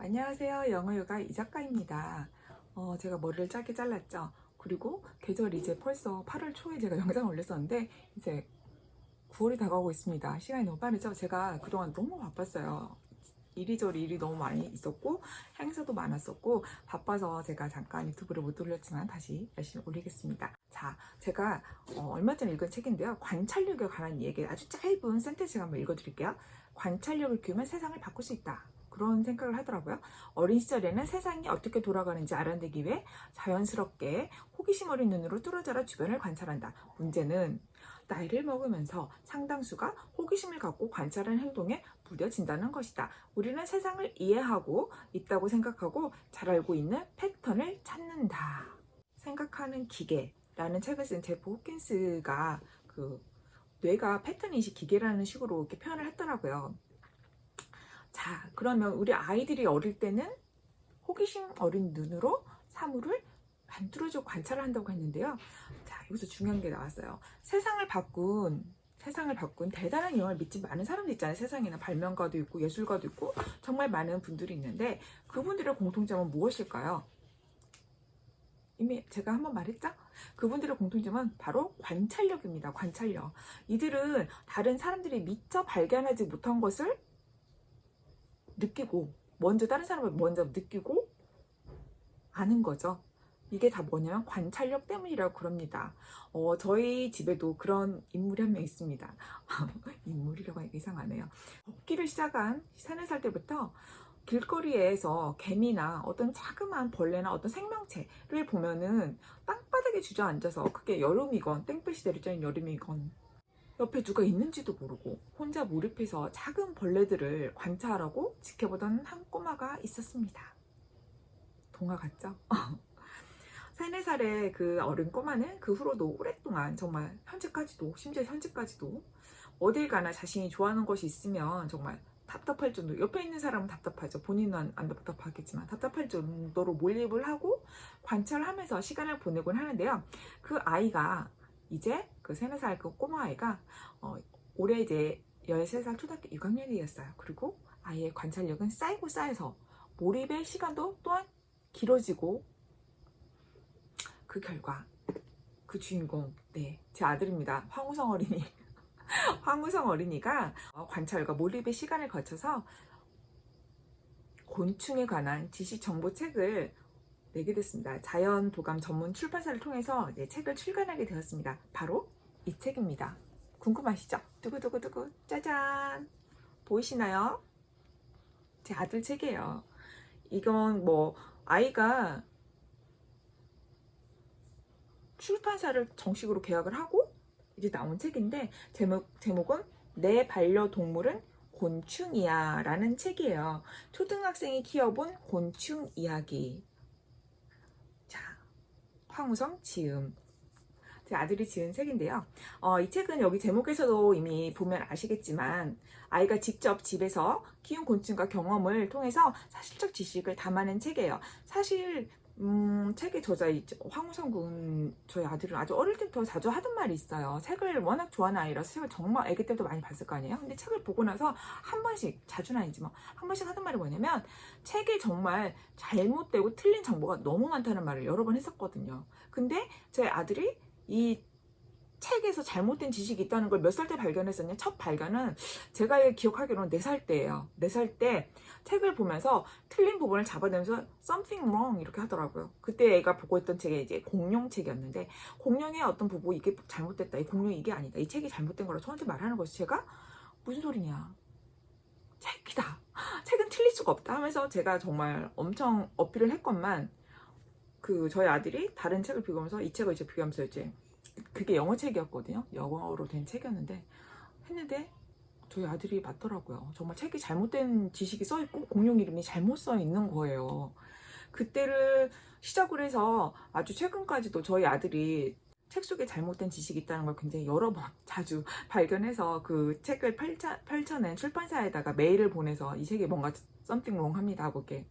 안녕하세요. 영어요가 이작가입니다. 제가 머리를 짧게 잘랐죠. 그리고 계절이 이제 벌써 8월 초에 제가 영상을 올렸었는데 이제 9월이 다가오고 있습니다. 시간이 너무 빠르죠? 제가 그동안 너무 바빴어요. 이리저리 일이 너무 많이 있었고 행사도 많았었고 바빠서 제가 잠깐 유튜브를 못 올렸지만 다시 열심히 올리겠습니다. 자, 제가 얼마 전에 읽은 책인데요. 관찰력에 관한 얘기 아주 짧은 센텐스를 한번 읽어드릴게요. 관찰력을 키우면 세상을 바꿀 수 있다. 그런 생각을 하더라고요. 어린 시절에는 세상이 어떻게 돌아가는지 알아내기 위해 자연스럽게 호기심 어린 눈으로 뚫어져라 주변을 관찰한다. 문제는 나이를 먹으면서 상당수가 호기심을 갖고 관찰하는 행동에 무뎌진다는 것이다. 우리는 세상을 이해하고 있다고 생각하고 잘 알고 있는 패턴을 찾는다. 생각하는 기계라는 책을 쓴 제프 호킨스가 뇌가 패턴 인식 기계라는 식으로 이렇게 표현을 했더라고요. 자, 그러면 우리 아이들이 어릴 때는 호기심 어린 눈으로 사물을 반뚜루져 관찰을 한다고 했는데요. 자, 여기서 중요한 게 나왔어요. 세상을 바꾼 대단한 영향을 미친 많은 사람들 있잖아요. 세상에는 발명가도 있고 예술가도 있고 정말 많은 분들이 있는데 그분들의 공통점은 무엇일까요? 이미 제가 한번 말했죠? 그분들의 공통점은 바로 관찰력입니다. 관찰력. 이들은 다른 사람들이 미처 발견하지 못한 것을 느끼고 다른 사람을 먼저 느끼고 아는 거죠. 이게 다 뭐냐면 관찰력 때문이라고 그럽니다. 저희 집에도 그런 인물이 한 명 있습니다. 인물이라고 하니까 이상하네요. 걷기를 시작한 3살 때부터 길거리에서 개미나 어떤 자그마한 벌레나 어떤 생명체를 보면은 땅바닥에 주저앉아서 그게 여름이건 땡볕이 내리쬐는 여름이건 옆에 누가 있는지도 모르고 혼자 몰입해서 작은 벌레들을 관찰하고 지켜보던 한 꼬마가 있었습니다. 동화 같죠? 3-4살의 그 어린 꼬마는 그 후로도 오랫동안 정말 심지어 현재까지도 어딜 가나 자신이 좋아하는 것이 있으면 정말 답답할 정도, 옆에 있는 사람은 답답하죠. 본인은 안 답답하겠지만 답답할 정도로 몰입을 하고 관찰하면서 시간을 보내곤 하는데요. 그 아이가 이제 그 3-4살 그 꼬마 아이가 올해 이제 13살 초등학교 6학년이었어요. 그리고 아이의 관찰력은 쌓이고 쌓여서 몰입의 시간도 또한 길어지고 그 결과 그 주인공, 네, 제 아들입니다. 황우성 어린이. 황우성 어린이가 관찰과 몰입의 시간을 거쳐서 곤충에 관한 지식 정보 책을 내게 됐습니다. 자연도감 전문 출판사를 통해서 책을 출간하게 되었습니다. 바로 이 책입니다. 궁금하시죠? 두구두구두구 짜잔! 보이시나요? 제 아들 책이에요. 이건 아이가 출판사를 정식으로 계약을 하고 이제 나온 책인데 제목은 내 반려동물은 곤충이야 라는 책이에요. 초등학생이 키워본 곤충 이야기. 자, 황우성 지음. 제 아들이 지은 책인데요. 이 책은 여기 제목에서도 이미 보면 아시겠지만 아이가 직접 집에서 키운 곤충과 경험을 통해서 사실적 지식을 담아낸 책이에요. 사실 책의 저자 황우성 군 저희 아들은 아주 어릴 때부터 자주 하던 말이 있어요. 책을 워낙 좋아하는 아이라서 책을 정말 아기 때부터 많이 봤을 거 아니에요. 근데 책을 보고 나서 한 번씩, 자주는 아니지 한 번씩 하던 말이 뭐냐면 책에 정말 잘못되고 틀린 정보가 너무 많다는 말을 여러 번 했었거든요. 근데 저희 아들이 이 책에서 잘못된 지식이 있다는 걸 몇 살 때 발견했었냐? 첫 발견은 제가 기억하기로는 4살 때예요. 4살 때 책을 보면서 틀린 부분을 잡아내면서 something wrong 이렇게 하더라고요. 그때 애가 보고 있던 책이 이제 공룡 책이었는데 공룡의 어떤 부분 이게 잘못됐다. 이 공룡이 이게 아니다. 이 책이 잘못된 거라고 저한테 말하는 것이 제가 무슨 소리냐? 책이다. 책은 틀릴 수가 없다 하면서 제가 정말 엄청 어필을 했건만 저희 아들이 다른 책을 비교하면서 이 책을 이제 비교하면서 이제 그게 영어 책이었거든요. 영어로 된 책이었는데 했는데 저희 아들이 맞더라고요. 정말 책이 잘못된 지식이 써있고 공룡 이름이 잘못 써있는 거예요. 그때를 시작으로 해서 아주 최근까지도 저희 아들이 책 속에 잘못된 지식이 있다는 걸 굉장히 여러 번 자주 발견해서 그 책을 펼쳐낸 출판사에다가 메일을 보내서 이 책이 뭔가 something wrong 합니다 하고 이렇게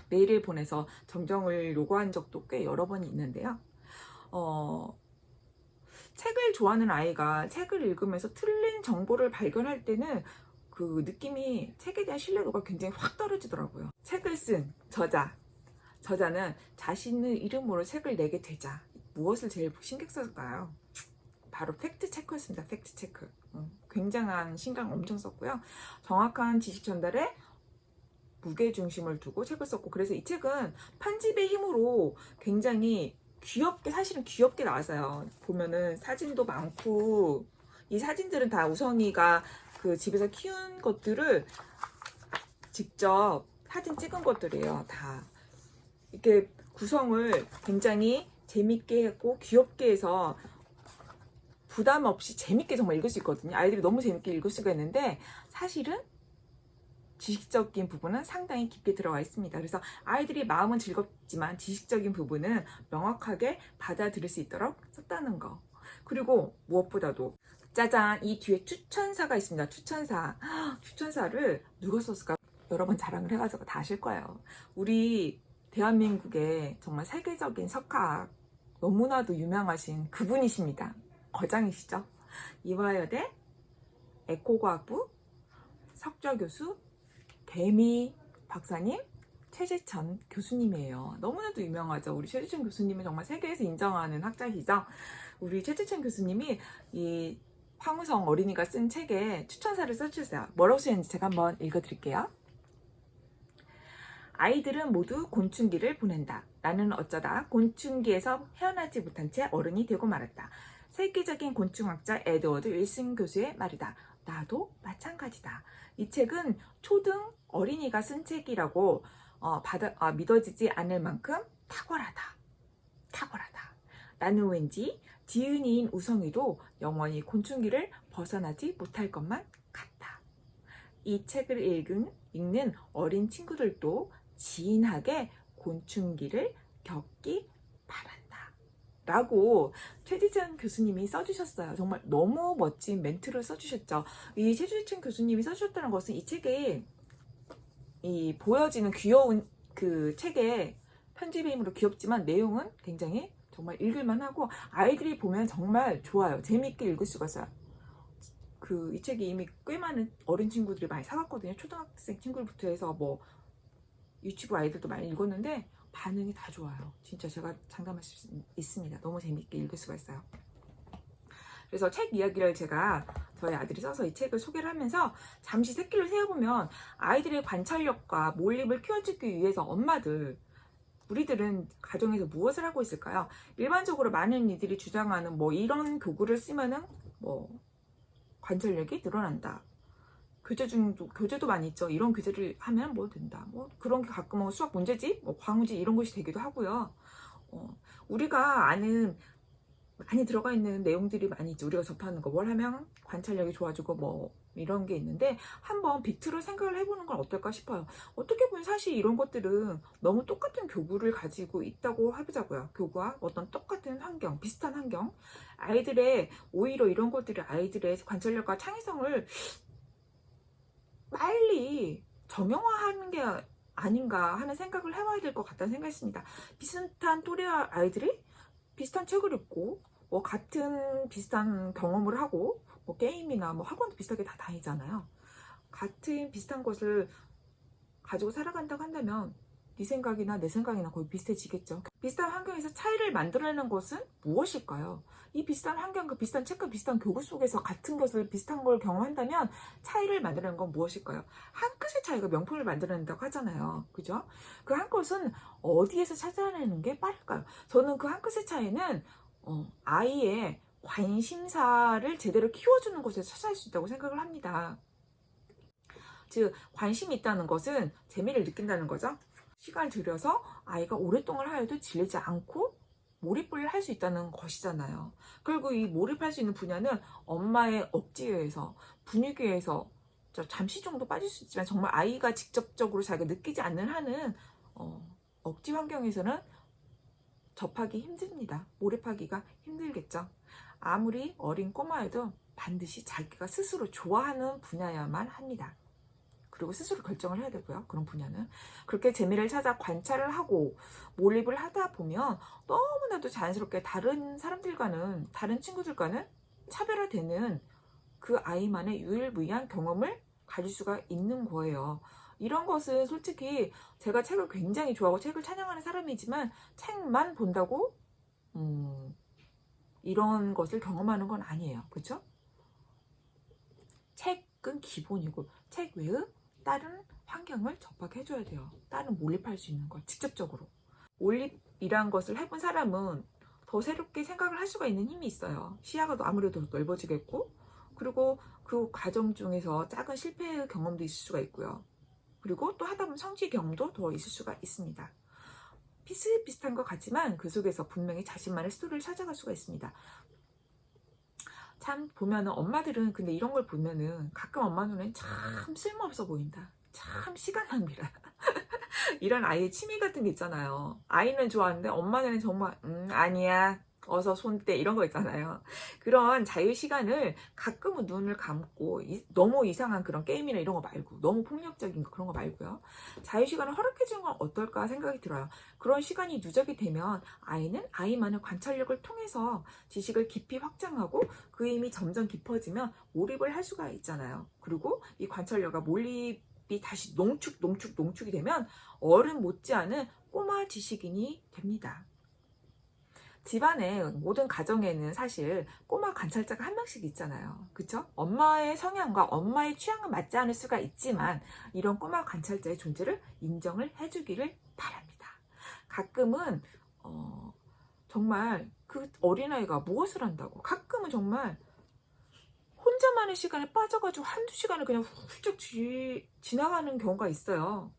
메일을 보내서 정정을 요구한 적도 꽤 여러 번 있는데요. 책을 좋아하는 아이가 책을 읽으면서 틀린 정보를 발견할 때는 그 느낌이 책에 대한 신뢰도가 굉장히 확 떨어지더라고요. 책을 쓴 저자는 자신의 이름으로 책을 내게 되자 무엇을 제일 신경 썼을까요? 바로 팩트 체크였습니다. 팩트 체크. 굉장한 신경 엄청 썼고요. 정확한 지식 전달에 무게 중심을 두고 책을 썼고, 그래서 이 책은 편집의 힘으로 굉장히 귀엽게, 사실은 귀엽게 나왔어요. 보면은 사진도 많고, 이 사진들은 다 우성이가 그 집에서 키운 것들을 직접 사진 찍은 것들이에요. 다 이렇게 구성을 굉장히 재밌게 했고 귀엽게 해서 부담 없이 재밌게 정말 읽을 수 있거든요. 아이들이 너무 재밌게 읽을 수가 있는데 사실은 지식적인 부분은 상당히 깊게 들어가 있습니다. 그래서 아이들이 마음은 즐겁지만 지식적인 부분은 명확하게 받아들일 수 있도록 썼다는 거. 그리고 무엇보다도 짜잔, 이 뒤에 추천사가 있습니다. 추천사를 누가 썼을까? 여러 번 자랑을 해가지고 다 아실 거예요. 우리 대한민국의 정말 세계적인 석학 너무나도 유명하신 그분이십니다. 거장이시죠. 이화여대 에코과학부 석좌교수 개미 박사님 최재천 교수님이에요. 너무나도 유명하죠. 우리 최재천 교수님은 정말 세계에서 인정하는 학자시죠. 우리 최재천 교수님이 이 황우성 어린이가 쓴 책에 추천사를 써주셨어요. 뭐라고 쓰였는지 제가 한번 읽어드릴게요. 아이들은 모두 곤충기를 보낸다. 나는 어쩌다 곤충기에서 헤어나지 못한 채 어른이 되고 말았다. 세계적인 곤충학자 에드워드 윌슨 교수의 말이다. 나도 마찬가지다. 이 책은 초등 어린이가 쓴 책이라고 믿어지지 않을 만큼 탁월하다. 나는 왠지 지은이인 우성이도 영원히 곤충기를 벗어나지 못할 것만 같다. 이 책을 읽는 어린 친구들도 진하게 곤충기를 겪기 바란다. 라고 최지천 교수님이 써주셨어요. 정말 너무 멋진 멘트를 써주셨죠. 이 최지천 교수님이 써주셨다는 것은 이 책에 이 보여지는 귀여운 그 책의 편집의 힘으로 귀엽지만 내용은 굉장히 정말 읽을만하고 아이들이 보면 정말 좋아요. 재미있게 읽을 수가 있어요. 이 책이 이미 꽤 많은 어린 친구들이 많이 사갔거든요. 초등학생 친구부터 해서 뭐 유치부 아이들도 많이 읽었는데 반응이 다 좋아요. 진짜 제가 장담할 수 있습니다. 너무 재미있게 읽을 수가 있어요. 그래서 책 이야기를 제가 저희 아들이 써서 이 책을 소개를 하면서 잠시 새끼를 세어보면 아이들의 관찰력과 몰입을 키워주기 위해서 엄마들 우리들은 가정에서 무엇을 하고 있을까요? 일반적으로 많은 이들이 주장하는 뭐 이런 교구를 쓰면은 뭐 관찰력이 늘어난다. 교재도 많이 있죠. 이런 교재를 하면 뭐 된다. 뭐 그런 게 가끔은 수학 문제집, 뭐 과문지 이런 것이 되기도 하고요. 우리가 아는 많이 들어가 있는 내용들이 많이 있죠. 우리가 접하는 거 뭘 하면 관찰력이 좋아지고 뭐 이런 게 있는데 한번 비트로 생각을 해보는 건 어떨까 싶어요. 어떻게 보면 사실 이런 것들은 너무 똑같은 교구를 가지고 있다고 해보자고요. 교구와 어떤 똑같은 환경, 비슷한 환경, 아이들의 오히려 이런 것들이 아이들의 관찰력과 창의성을 빨리 정형화하는 게 아닌가 하는 생각을 해봐야 될 것 같다는 생각이 있습니다. 비슷한 또래 아이들이 비슷한 책을 읽고 뭐 같은 비슷한 경험을 하고 뭐 게임이나 뭐 학원도 비슷하게 다 다니잖아요. 같은 비슷한 것을 가지고 살아간다고 한다면 네 생각이나 내 생각이나 거의 비슷해지겠죠. 비슷한 환경에서 차이를 만들어내는 것은 무엇일까요? 이 비슷한 환경, 그 비슷한 책과 비슷한 교구 속에서 같은 것을 비슷한 걸 경험한다면 차이를 만들어내는 건 무엇일까요? 한 끗의 차이가 명품을 만들어낸다고 하잖아요. 그죠? 그 한 끗은 어디에서 찾아내는 게 빠를까요? 저는 그 한 끗의 차이는 아이의 관심사를 제대로 키워주는 곳에서 찾아낼 수 있다고 생각을 합니다. 즉 관심이 있다는 것은 재미를 느낀다는 거죠. 시간을 들여서 아이가 오랫동안 하여도 질리지 않고 몰입을 할 수 있다는 것이잖아요. 그리고 이 몰입할 수 있는 분야는 엄마의 억지에 의해서 분위기에서 잠시 정도 빠질 수 있지만 정말 아이가 직접적으로 자기가 느끼지 않는 한은 억지 환경에서는 접하기 힘듭니다. 몰입하기가 힘들겠죠. 아무리 어린 꼬마여도 반드시 자기가 스스로 좋아하는 분야야만 합니다. 그리고 스스로 결정을 해야 되고요. 그런 분야는. 그렇게 재미를 찾아 관찰을 하고 몰입을 하다 보면 너무나도 자연스럽게 다른 친구들과는 차별화되는 그 아이만의 유일무이한 경험을 가질 수가 있는 거예요. 이런 것은 솔직히 제가 책을 굉장히 좋아하고 책을 찬양하는 사람이지만 책만 본다고 이런 것을 경험하는 건 아니에요. 그렇죠? 책은 기본이고 책 외의 다른 환경을 접하게 해줘야 돼요. 다른 몰입할 수 있는 걸 직접적으로. 몰입이란 것을 해본 사람은 더 새롭게 생각을 할 수가 있는 힘이 있어요. 시야가 아무래도 넓어지겠고, 그리고 그 과정 중에서 작은 실패의 경험도 있을 수가 있고요. 그리고 또 하다 보면 성취 경험도 더 있을 수가 있습니다. 비슷비슷한 것 같지만 그 속에서 분명히 자신만의 스토리를 찾아갈 수가 있습니다. 참 보면은 엄마들은 근데 이런 걸 보면은 가끔 엄마 눈엔 참 쓸모없어 보인다. 참 시간 낭비라. 이런 아이의 취미 같은 게 있잖아요. 아이는 좋아하는데 엄마는 정말 아니야. 어서 손 떼 이런 거 있잖아요. 그런 자유 시간을 가끔은 눈을 감고 너무 이상한 그런 게임이나 이런 거 말고 너무 폭력적인 거 그런 거 말고요. 자유 시간을 허락해 주는 건 어떨까 생각이 들어요. 그런 시간이 누적이 되면 아이는 아이만의 관찰력을 통해서 지식을 깊이 확장하고 그 힘이 점점 깊어지면 몰입을 할 수가 있잖아요. 그리고 이 관찰력과 몰입이 다시 농축이 되면 어른 못지않은 꼬마 지식인이 됩니다. 집안의 모든 가정에는 사실 꼬마 관찰자가 한 명씩 있잖아요. 그쵸? 엄마의 성향과 엄마의 취향은 맞지 않을 수가 있지만 이런 꼬마 관찰자의 존재를 인정을 해주기를 바랍니다. 가끔은 정말 그 어린아이가 무엇을 한다고 가끔은 정말 혼자만의 시간에 빠져가지고 한두 시간을 그냥 훌쩍 지나가는 경우가 있어요.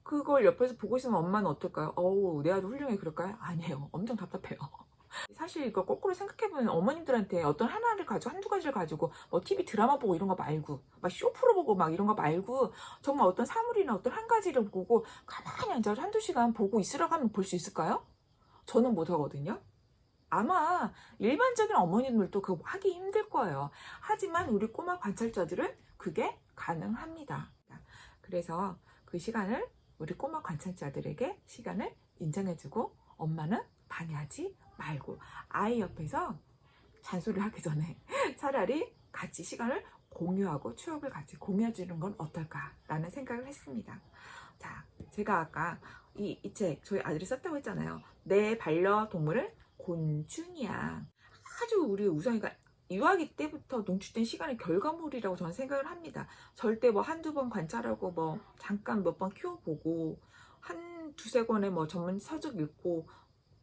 그걸 옆에서 보고 있으면 엄마는 어떨까요? 어우, 내 아들 훌륭해 그럴까요? 아니에요. 엄청 답답해요. 사실 이거 거꾸로 생각해보면 어머님들한테 어떤 하나를 가지고 한두 가지를 가지고 뭐 TV 드라마 보고 이런 거 말고 막 쇼 프로 보고 막 이런 거 말고 정말 어떤 사물이나 어떤 한 가지를 보고 가만히 앉아서 한두 시간 보고 있으라고 하면 볼 수 있을까요? 저는 못 하거든요. 아마 일반적인 어머님들도 그거 하기 힘들 거예요. 하지만 우리 꼬마 관찰자들은 그게 가능합니다. 그래서 그 시간을 우리 꼬마 관찰자들에게 시간을 인정해주고 엄마는 방해하지 말고 아이 옆에서 잔소리를 하기 전에 차라리 같이 시간을 공유하고 추억을 같이 공유해주는 건 어떨까라는 생각을 했습니다. 자, 제가 아까 이 책 저희 아들이 썼다고 했잖아요. 내 반려동물은 곤충이야. 아주 우리 우성이가 유아기 때부터 농축된 시간의 결과물이라고 저는 생각을 합니다. 절대 뭐 한두 번 관찰하고 뭐 잠깐 몇 번 키워보고 한 두세 권의 뭐 전문 서적 읽고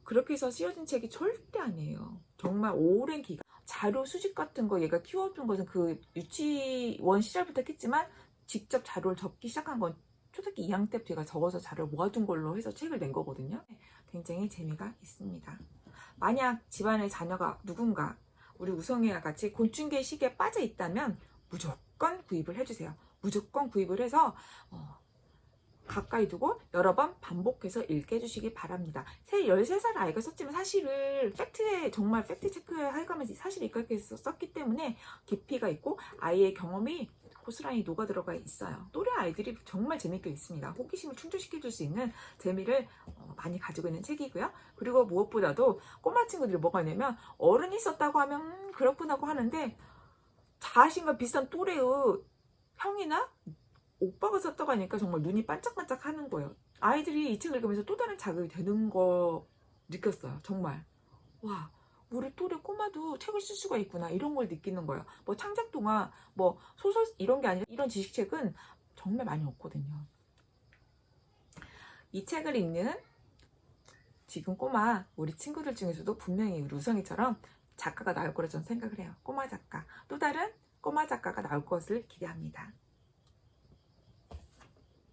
그렇게 해서 쓰여진 책이 절대 아니에요. 정말 오랜 기간 자료 수집 같은 거 얘가 키워둔 것은 그 유치원 시절부터 했지만 직접 자료를 적기 시작한 건 초등학교 2학년 때부터 제가 적어서 자료를 모아둔 걸로 해서 책을 낸 거거든요. 굉장히 재미가 있습니다. 만약 집안의 자녀가 누군가 우리 우성이와 같이 곤충계 시기에 빠져 있다면 무조건 구입을 해주세요. 무조건 구입을 해서 가까이 두고 여러 번 반복해서 읽게 해주시기 바랍니다. 13살 아이가 썼지만 사실은 정말 팩트 체크해 가면서 사실 이렇게 썼기 때문에 깊이가 있고 아이의 경험이 고스란히 녹아 들어가 있어요. 또래 아이들이 정말 재밌게 읽습니다. 호기심을 충족시켜줄 수 있는 재미를 많이 가지고 있는 책이고요. 그리고 무엇보다도 꼬마 친구들이 뭐가 있냐면 어른이 썼다고 하면 그렇구나 하고 하는데 자신과 비슷한 또래의 형이나 오빠가 썼다고 하니까 정말 눈이 반짝반짝 하는 거예요. 아이들이 이 책을 읽으면서 또 다른 자극이 되는 거 느꼈어요. 정말. 와, 우리 또래 꼬마도 책을 쓸 수가 있구나 이런 걸 느끼는 거예요. 뭐 창작동화, 뭐 소설 이런 게 아니라 이런 지식책은 정말 많이 없거든요. 이 책을 읽는 지금 꼬마 우리 친구들 중에서도 분명히 우리 우성이처럼 작가가 나올 거라 저는 생각을 해요. 꼬마 작가, 또 다른 꼬마 작가가 나올 것을 기대합니다.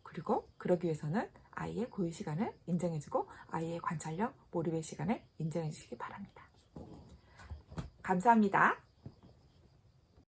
그리고 그러기 위해서는 아이의 고유 시간을 인정해주고 아이의 관찰력, 몰입의 시간을 인정해 주시기 바랍니다. 감사합니다.